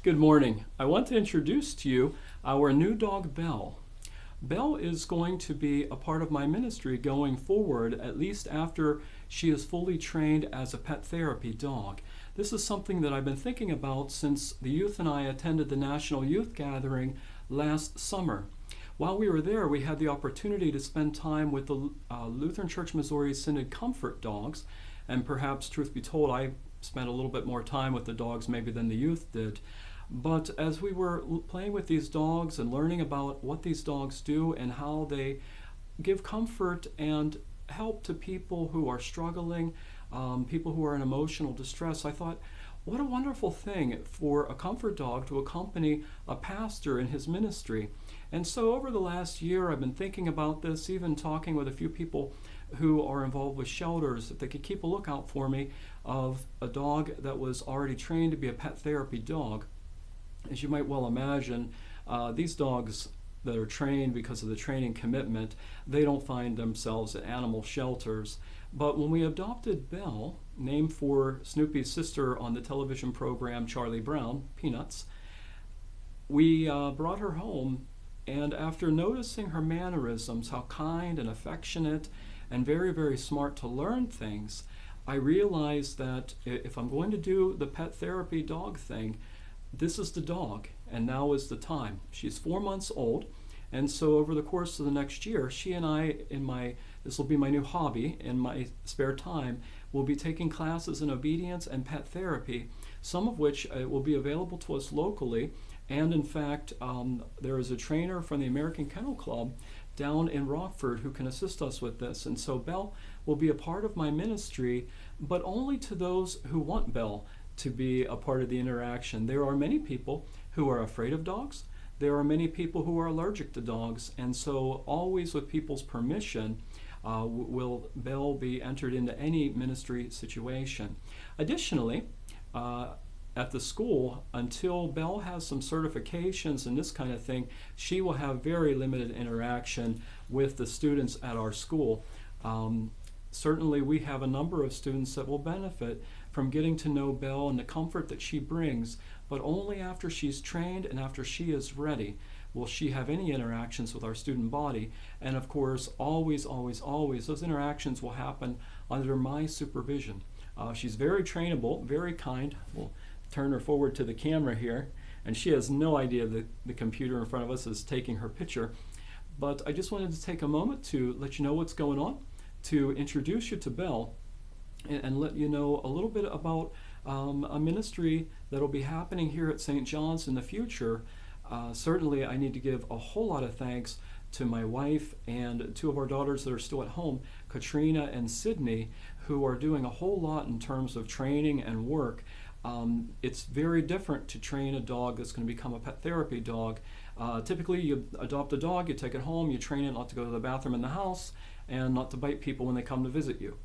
Good morning. I want to introduce to you our new dog, Belle. Belle is going to be a part of my ministry going forward, at least after she is fully trained as a pet therapy dog. This is something that I've been thinking about since the youth and I attended the National Youth Gathering last summer. While we were there, we had the opportunity to spend time with the Lutheran Church Missouri Synod Comfort dogs, and perhaps, truth be told, I spent a little bit more time with the dogs maybe than the youth did. But as we were playing with these dogs and learning about what these dogs do and how they give comfort and help to people who are struggling, people who are in emotional distress, I thought, what a wonderful thing for a comfort dog to accompany a pastor in his ministry. And so over the last year, I've been thinking about this, even talking with a few people who are involved with shelters, if they could keep a lookout for me of a dog that was already trained to be a pet therapy dog. As you might well imagine, these dogs that are trained because of the training commitment, they don't find themselves at animal shelters. But when we adopted Belle, named for Snoopy's sister on the television program Charlie Brown, Peanuts, we brought her home, and after noticing her mannerisms, how kind and affectionate and very, very smart to learn things, I realized that if I'm going to do the pet therapy dog thing, this is the dog, and now is the time. She's 4 months old, and so over the course of the next year, she and I, this will be my new hobby, in my spare time, will be taking classes in obedience and pet therapy, some of which will be available to us locally, and in fact, there is a trainer from the American Kennel Club down in Rockford who can assist us with this. And so Belle will be a part of my ministry, but only to those who want Belle to be a part of the interaction. There are many people who are afraid of dogs. There are many people who are allergic to dogs, and so always with people's permission will Belle be entered into any ministry situation. Additionally, at the school, until Belle has some certifications and this kind of thing, she will have very limited interaction with the students at our school. Certainly we have a number of students that will benefit from getting to know Belle and the comfort that she brings, but only after she's trained and after she is ready will she have any interactions with our student body. And of course, always, always, always, those interactions will happen under my supervision. She's very trainable, very kind. We'll turn her forward to the camera here, and she has no idea that the computer in front of us is taking her picture. But I just wanted to take a moment to let you know what's going on, to introduce you to Belle, and let you know a little bit about a ministry that will be happening here at St. John's in the future. Certainly I need to give a whole lot of thanks to my wife and two of our daughters that are still at home, Katrina and Sydney, who are doing a whole lot in terms of training and work. It's very different to train a dog that's going to become a pet therapy dog. Typically you adopt a dog, you take it home, you train it not to go to the bathroom in the house and not to bite people when they come to visit you.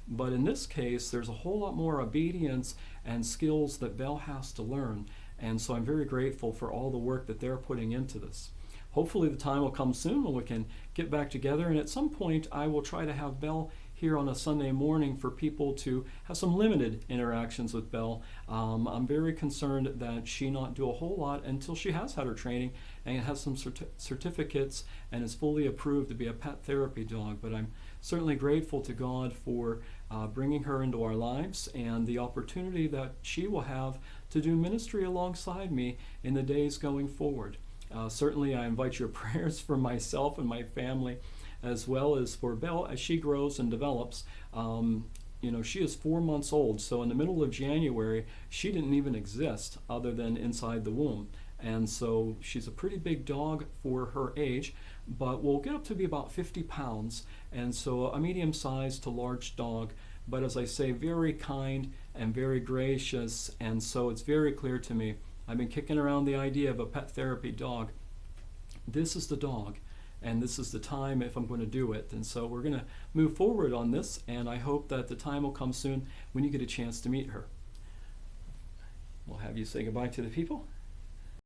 But in this case, there's a whole lot more obedience and skills that Belle has to learn. And so I'm very grateful for all the work that they're putting into this. Hopefully the time will come soon when we can get back together, and at some point I will try to have Belle here on a Sunday morning for people to have some limited interactions with Belle. I'm very concerned that she not do a whole lot until she has had her training and has some certificates and is fully approved to be a pet therapy dog. But I'm certainly grateful to God for bringing her into our lives and the opportunity that she will have to do ministry alongside me in the days going forward. Certainly I invite your prayers for myself and my family, as well as for Belle as she grows and develops. You know, she is 4 months old, so in the middle of January, she didn't even exist other than inside the womb. And so she's a pretty big dog for her age, but will get up to be about 50 pounds, and so a medium-sized to large dog, but as I say, very kind and very gracious, and so it's very clear to me. I've been kicking around the idea of a pet therapy dog. This is the dog, and this is the time if I'm going to do it. And so we're going to move forward on this, and I hope that the time will come soon when you get a chance to meet her. We'll have you say goodbye to the people.